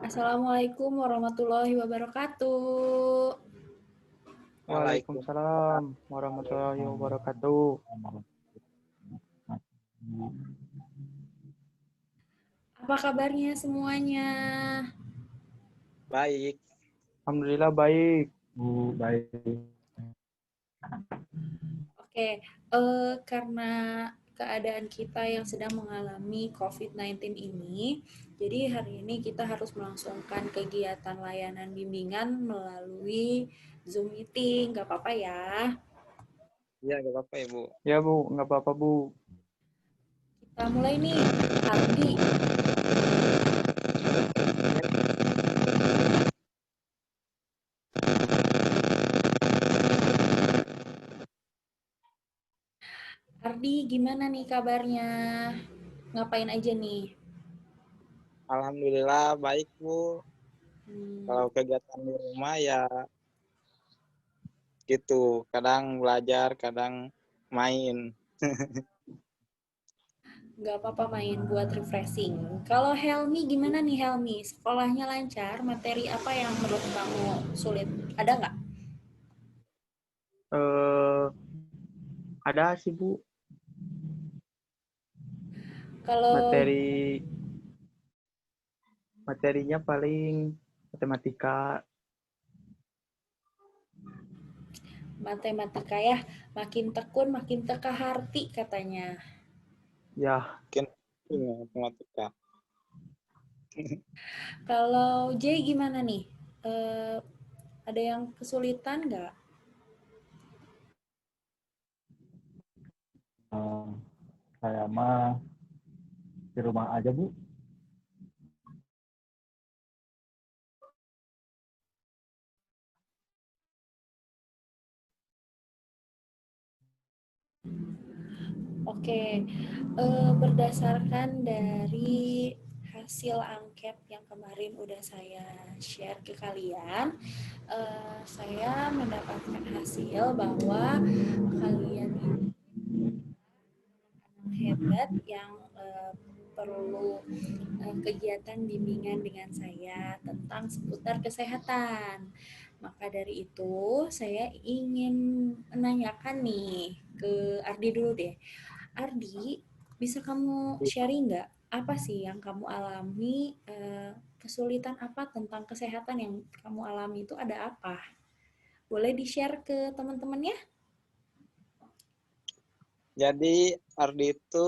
Assalamualaikum warahmatullahi wabarakatuh. Waalaikumsalam warahmatullahi wabarakatuh. Apa kabarnya semuanya? Baik, Alhamdulillah baik. Baik. Oke, karena keadaan kita yang sedang mengalami COVID-19 ini, jadi hari ini kita harus melangsungkan kegiatan layanan bimbingan melalui Zoom meeting. Gak apa-apa ya. ya gak apa-apa ya Bu. Ya Bu, nggak apa-apa Bu. Kita mulai nih, Ardi. Ardi, gimana nih kabarnya? Ngapain aja nih? Alhamdulillah baik Bu. Hmm. Kalau kegiatan di rumah ya gitu, kadang belajar, kadang main. Nggak apa-apa main buat refreshing. Kalau Helmi gimana nih Helmi? Sekolahnya lancar, materi apa yang menurut kamu sulit? Ada nggak? Eh, ada sih Bu Kalau materinya paling matematika. matematika ya, makin tekun makin teka harti katanya. Ya, Mungkin ini matematika. Kalau J gimana nih? Eh, ada yang kesulitan nggak? Saya mah di rumah aja, Bu. Oke, berdasarkan dari hasil angket yang kemarin udah saya share ke kalian, saya mendapatkan hasil bahwa kalian ini anak hebat yang perlu kegiatan bimbingan dengan saya tentang seputar kesehatan. Maka dari itu, saya ingin menanyakan nih ke Ardi dulu deh. Ardi, bisa kamu sharing nggak apa sih yang kamu alami, kesulitan apa tentang kesehatan yang kamu alami itu ada apa? Boleh di-share ke teman-temannya? Jadi Ardi itu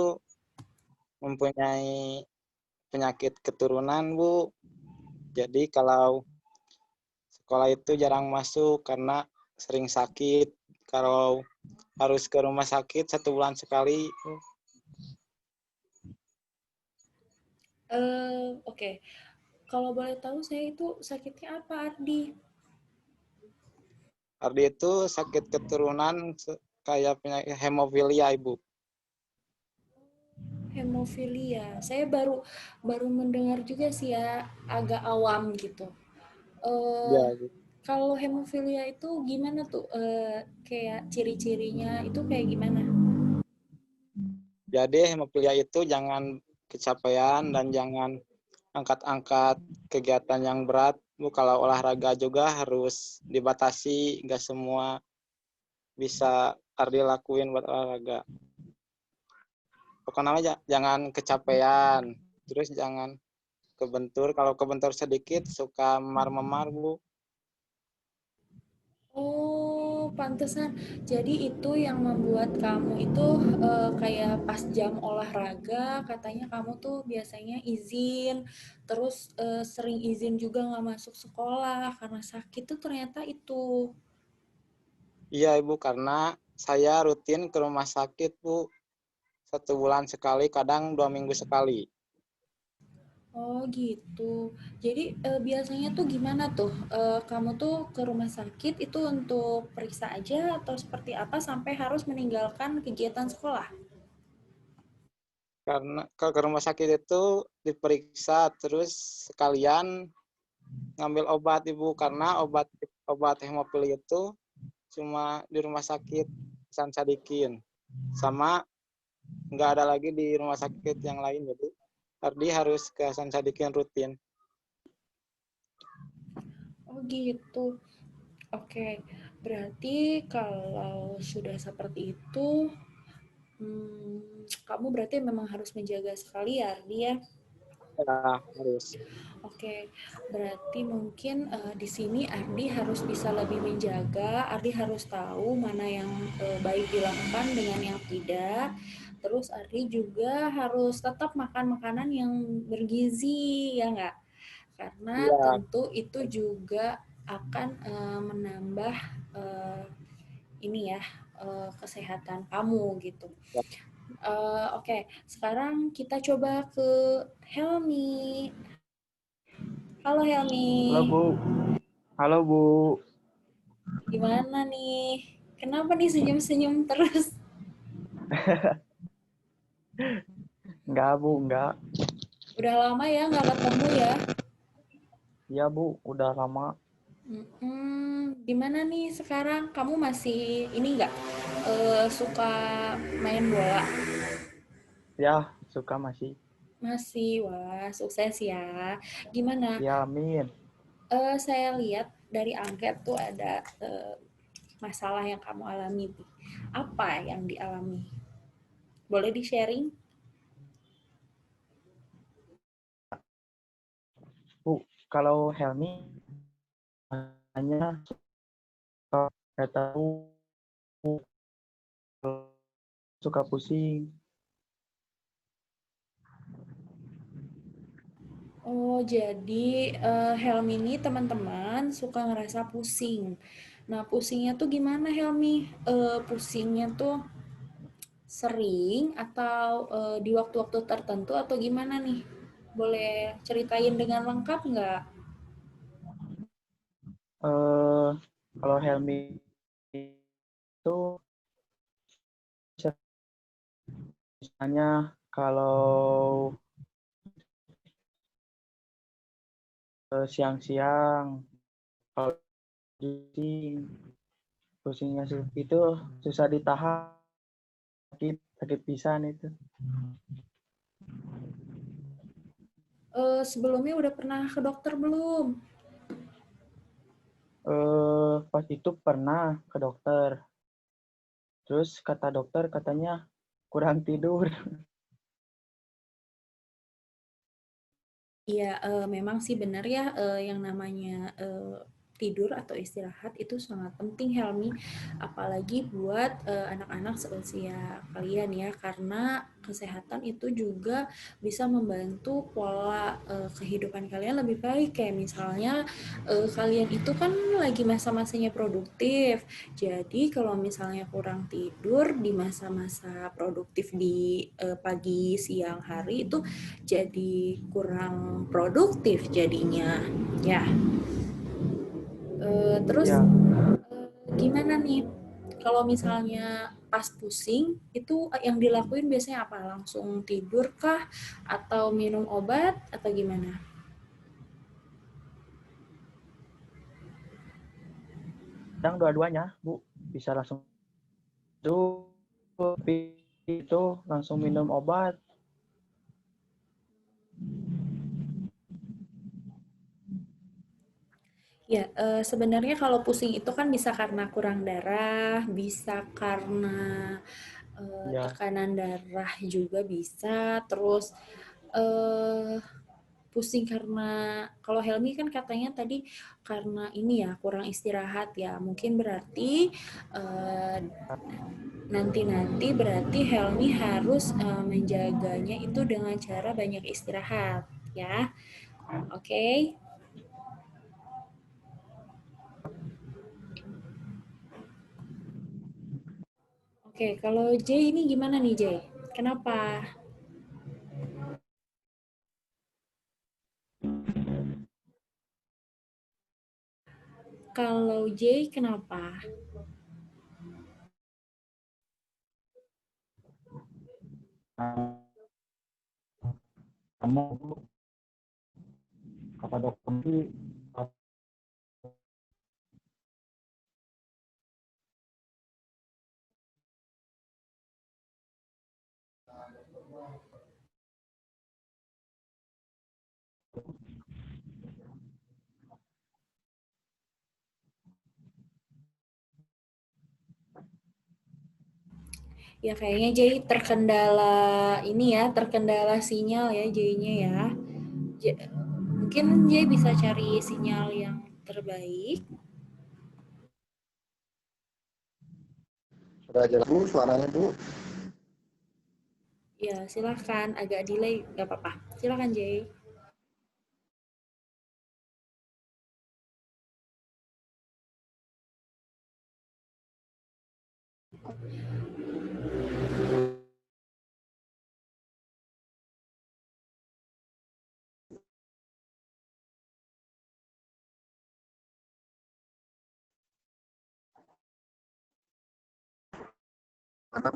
mempunyai penyakit keturunan Bu. Jadi kalau sekolah itu jarang masuk karena sering sakit. Kalau harus ke rumah sakit 1 bulan sekali. Oke. Kalau boleh tahu saya itu sakitnya apa, Ardi? Ardi itu sakit keturunan kayak penyakit hemofilia Ibu. Hemofilia. Saya baru baru mendengar juga sih ya, agak awam gitu. Eh, Ya, kalau hemofilia itu gimana tuh? Kayak ciri-cirinya itu kayak gimana? jadi hemofilia itu jangan kecapean dan jangan angkat-angkat kegiatan yang berat. Bu, kalau olahraga juga harus dibatasi, nggak semua bisa Ardi lakuin buat olahraga. Pokoknya jangan kecapean, terus jangan kebentur. Kalau kebentur sedikit suka memar-memar Bu. Oh, pantesan. Jadi itu yang membuat kamu itu kayak pas jam olahraga, katanya kamu tuh biasanya izin, terus sering izin juga nggak masuk sekolah karena sakit tuh ternyata itu. Iya Ibu, karena saya rutin ke rumah sakit Bu, 1 bulan sekali, kadang 2 minggu sekali. Oh gitu. Jadi biasanya tuh gimana tuh? Kamu tuh ke rumah sakit itu untuk periksa aja atau seperti apa sampai harus meninggalkan kegiatan sekolah? Karena ke rumah sakit itu diperiksa terus sekalian ngambil obat Ibu, karena obat hemofilia itu cuma di rumah sakit San Sadikin, sama nggak ada lagi di rumah sakit yang lain. Jadi Ardi harus ke San Sadikin rutin. Oh gitu. Oke, berarti kalau sudah seperti itu, kamu berarti memang harus menjaga sekali ya, Ardi ya. Ya, harus. Oke, berarti mungkin di sini Ardi harus bisa lebih menjaga, Ardi harus tahu mana yang baik dilakukan dengan yang tidak. Terus Ardi juga harus tetap makan makanan yang bergizi, ya nggak? Karena Iya. tentu itu juga akan menambah eh, ini ya kesehatan kamu gitu. Oke, sekarang kita coba ke Helmi. Halo Halo Helmi, Bu. Halo Bu. gimana nih? Kenapa nih senyum-senyum terus? Enggak Bu, enggak. Udah lama ya nggak ketemu ya? Iya Bu, udah lama. Gimana nih sekarang? Kamu masih ini nggak suka main bola? Ya, suka masih. Masih, wah sukses ya. Gimana? Ya, amin. Saya lihat dari angket tuh ada masalah yang kamu alami. Apa yang dialami? Boleh di-sharing? Bu, kalau Helmi hanya saya tahu suka pusing. Oh, jadi Helmi ini teman-teman suka ngerasa pusing. Nah, pusingnya tuh gimana Helmi? Pusingnya tuh sering atau di waktu-waktu tertentu atau gimana nih? Boleh ceritain dengan lengkap nggak? Eh, kalau Helmi itu misalnya kalau siang-siang, kalau pusing, pusingnya itu susah ditahan, sakit, sakit pisan itu. Sebelumnya udah pernah ke dokter belum? Pas itu pernah ke dokter. Terus kata dokter katanya kurang tidur. Iya, memang sih benar ya, yang namanya tidur atau istirahat itu sangat penting Helmi, apalagi buat anak-anak seusia kalian ya, karena kesehatan itu juga bisa membantu pola kehidupan kalian lebih baik. Kayak misalnya kalian itu kan lagi masa-masanya produktif, jadi kalau misalnya kurang tidur di masa-masa produktif di pagi siang hari itu jadi kurang produktif jadinya ya. Terus Ya, gimana nih kalau misalnya pas pusing itu yang dilakuin biasanya apa, langsung tidur kah atau minum obat atau gimana? kadang dua-duanya, Bu. Bisa langsung tidur, tapi itu langsung minum obat. Ya, sebenarnya kalau pusing itu kan bisa karena kurang darah, bisa karena Ya, tekanan darah juga bisa, terus eh pusing karena kalau Helmi kan katanya tadi karena ini ya kurang istirahat ya. Mungkin berarti eh, nanti-nanti berarti Helmi harus menjaganya itu dengan cara banyak istirahat ya. Oke. Okay? Oke, kalau Jay ini gimana nih Jay? Kenapa? Kalau Jay kenapa? Kamu kata dokter sih Ya kayaknya Jay terkendala ini ya, terkendala sinyal ya Jay-nya ya. Mungkin Jay bisa cari sinyal yang terbaik. Sudah jelas Bu suaranya Bu. Ya silahkan, agak delay nggak apa-apa. Silahkan Jay. Mana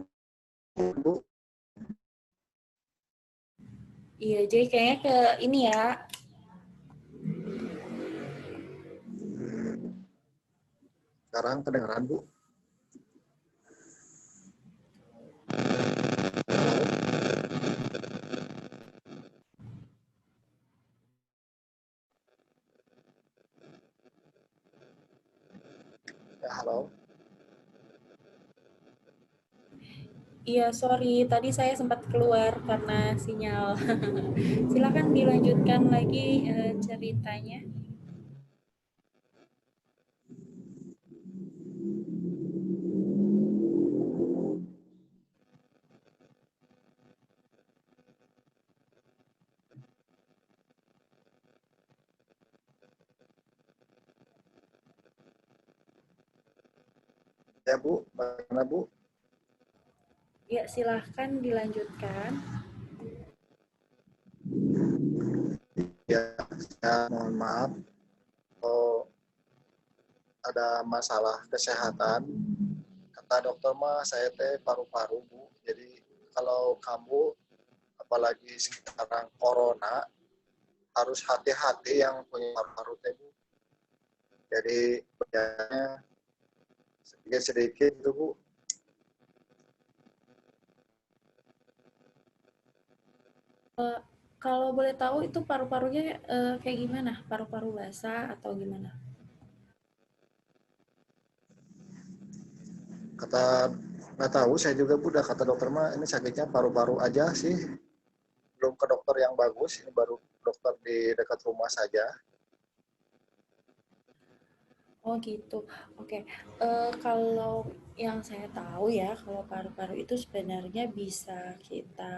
Bu? Iya Jay kayaknya ke ini ya. Sekarang kedengaran Bu? Ya halo. Iya sorry, tadi saya sempat keluar karena sinyal. Silahkan dilanjutkan lagi ceritanya. Ya Bu, mana Bu? Ya silahkan dilanjutkan. Ya, saya mohon maaf kalau ada masalah kesehatan. Kata dokter mah saya teh paru-paru Bu. Jadi kalau kamu apalagi sekarang corona harus hati-hati yang punya paru-paru teh Bu. Jadi bedanya sedikit-sedikit itu Bu. Kalau boleh tahu itu paru-parunya kayak gimana? Paru-paru basah atau gimana? Kata nggak tahu saya juga Bu, udah kata dokter mah ini sakitnya paru-paru aja sih. Belum ke dokter yang bagus, ini baru dokter di dekat rumah saja. Oh gitu. Oke. Kalau yang saya tahu ya, kalau paru-paru itu sebenarnya bisa kita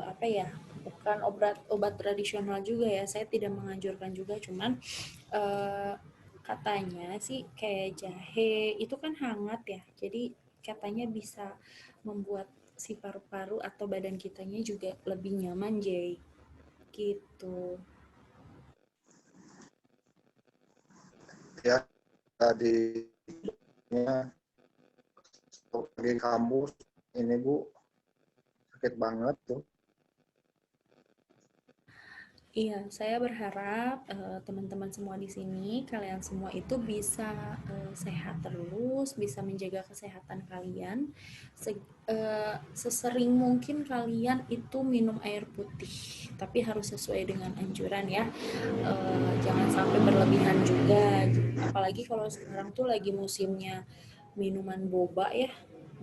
apa ya? Bukan obat tradisional juga ya. Saya tidak menganjurkan juga, cuman eh, katanya sih kayak jahe itu kan hangat ya. Jadi katanya bisa membuat si paru-paru atau badan kitanya juga lebih nyaman, Jay. Gitu. Ya di lagi kamu ini Bu sakit banget tuh. Iya, saya berharap teman-teman semua di sini, kalian semua itu bisa sehat terus, bisa menjaga kesehatan kalian. Sesering mungkin kalian itu minum air putih, tapi harus sesuai dengan anjuran ya. Jangan sampai berlebihan juga. Apalagi kalau sekarang tuh lagi musimnya minuman boba ya.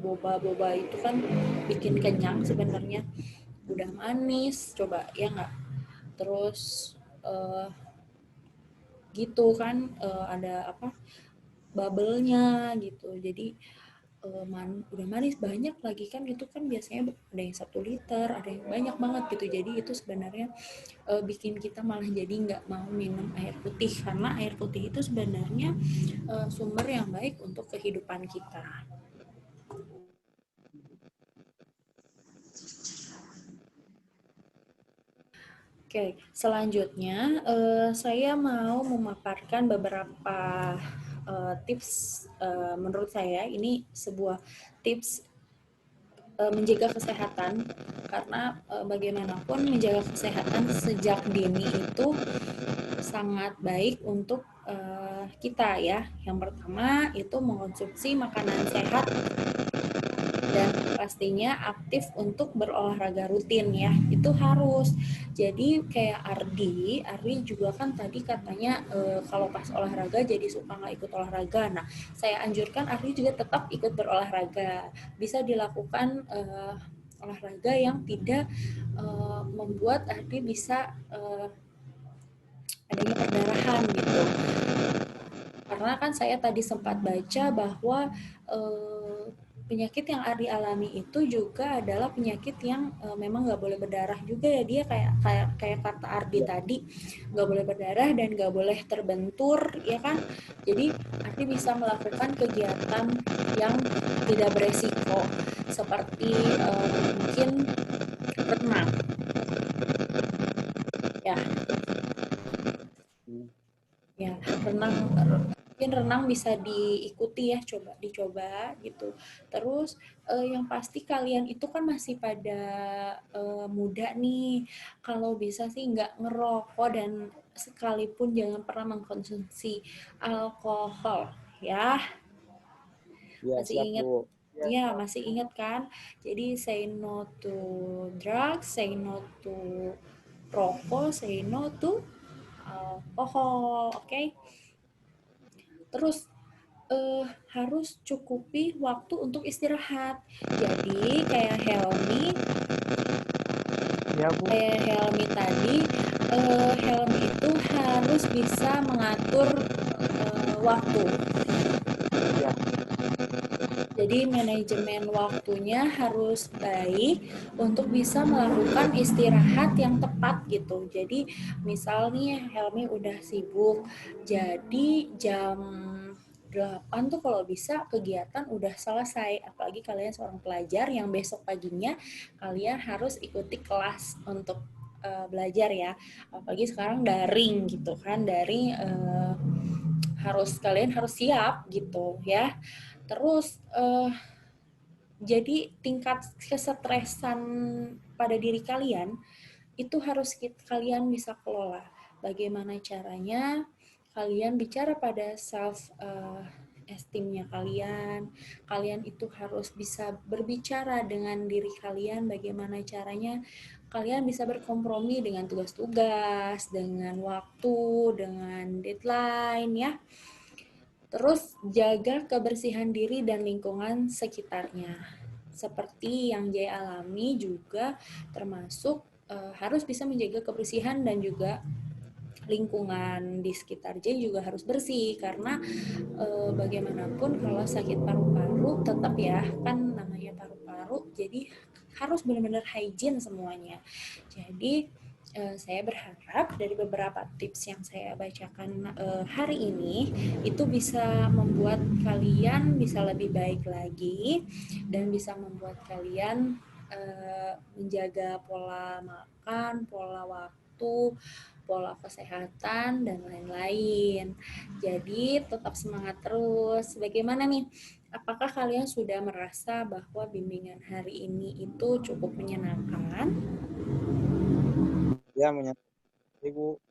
Boba-boba itu kan bikin kenyang sebenarnya. Udah manis, coba ya nggak? Terus gitu kan ada apa bubble-nya gitu jadi udah manis banyak lagi kan itu kan biasanya ada yang 1 liter ada yang banyak banget gitu jadi itu sebenarnya bikin kita malah jadi nggak mau minum air putih karena air putih itu sebenarnya sumber yang baik untuk kehidupan kita. Oke, selanjutnya saya mau memaparkan beberapa tips menurut saya ini sebuah tips menjaga kesehatan karena bagaimanapun menjaga kesehatan sejak dini itu sangat baik untuk kita ya. Yang pertama itu mengkonsumsi makanan sehat dan pastinya aktif untuk berolahraga rutin ya, itu harus. Jadi kayak Ardi juga kan tadi katanya kalau pas olahraga jadi suka nggak ikut olahraga. Nah, saya anjurkan Ardi juga tetap ikut berolahraga. Bisa dilakukan olahraga yang tidak membuat Ardi bisa adanya perdarahan gitu. Karena kan saya tadi sempat baca bahwa penyakit yang Ardi alami itu juga adalah penyakit yang memang nggak boleh berdarah juga ya, dia kayak kata Ardi tadi, nggak boleh berdarah dan nggak boleh terbentur ya kan. Jadi Ardi bisa melakukan kegiatan yang tidak beresiko seperti mungkin renang ya. Ya, mungkin renang bisa diikuti ya, dicoba gitu. Terus yang pasti kalian itu kan masih pada muda nih. Kalau bisa sih nggak ngerokok dan sekalipun jangan pernah mengkonsumsi alkohol ya. Ya, Masih siap, ingat? Bu. Ya, masih ingat kan? Jadi say no to drugs, say no to rokok, say no to alkohol, oke? Terus harus cukupi waktu untuk istirahat. Jadi Ya, Bu. kayak Helmi tadi, Helmi itu harus bisa mengatur waktu. Ya. Jadi manajemen waktunya harus baik untuk bisa melakukan istirahat yang tepat gitu. Jadi misal nih Helmi udah sibuk, jadi jam 8 tuh kalau bisa kegiatan udah selesai. Apalagi kalian seorang pelajar yang besok paginya kalian harus ikuti kelas untuk belajar ya. Apalagi sekarang daring gitu kan, daring kalian harus siap gitu ya. Terus jadi tingkat kesetresan pada diri kalian itu harus kalian bisa kelola. Bagaimana caranya kalian bicara pada self esteemnya kalian. Kalian itu harus bisa berbicara dengan diri kalian bagaimana caranya kalian bisa berkompromi dengan tugas-tugas, dengan waktu, dengan deadline ya. Terus jaga kebersihan diri dan lingkungan sekitarnya. Seperti yang Jay alami juga termasuk harus bisa menjaga kebersihan dan juga lingkungan di sekitar Jay juga harus bersih karena bagaimanapun kalau sakit paru-paru tetap ya kan namanya paru-paru, jadi harus benar-benar hygiene semuanya. Jadi saya berharap dari beberapa tips yang saya bacakan hari ini itu bisa membuat kalian bisa lebih baik lagi dan bisa membuat kalian menjaga pola makan, pola waktu, pola kesehatan, dan lain-lain. Jadi tetap semangat terus. Bagaimana nih? Apakah kalian sudah merasa bahwa bimbingan hari ini itu cukup menyenangkan? Ya, menyadari, Bu.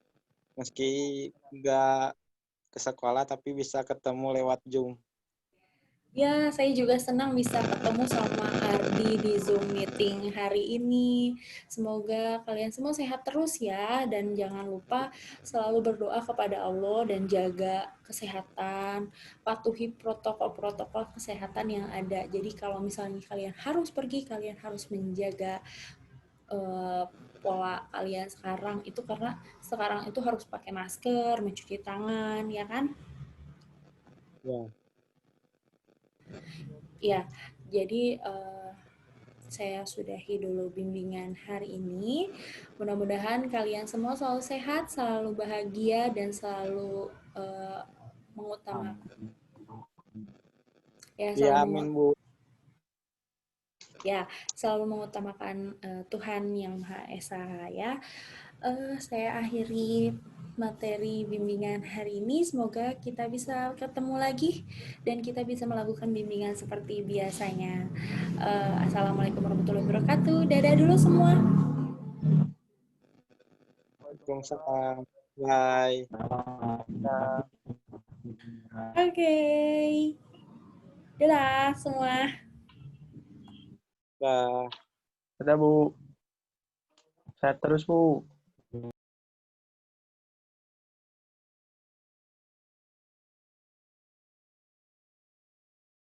Meski nggak ke sekolah, tapi bisa ketemu lewat Zoom. Ya, saya juga senang bisa ketemu sama Ardi di Zoom meeting hari ini. Semoga kalian semua sehat terus ya, dan jangan lupa selalu berdoa kepada Allah dan jaga kesehatan, patuhi protokol-protokol kesehatan yang ada. Jadi kalau misalnya kalian harus pergi, kalian harus menjaga pola kalian sekarang itu karena sekarang itu harus pakai masker, mencuci tangan, ya kan? Ya. Ya, jadi saya sudahi dulu bimbingan hari ini. Mudah-mudahan kalian semua selalu sehat, selalu bahagia, dan selalu mengutamakan ya Ya, amin, Bu. selalu mengutamakan Tuhan Yang Maha Esa ya. Saya akhiri materi bimbingan hari ini. Semoga kita bisa ketemu lagi dan kita bisa melakukan bimbingan seperti biasanya. Assalamualaikum warahmatullahi wabarakatuh. Dadah dulu semua. Waalaikumsalam. Bye. Oke. Dadah semua. Dah. Dadah Bu. Sehat terus Bu.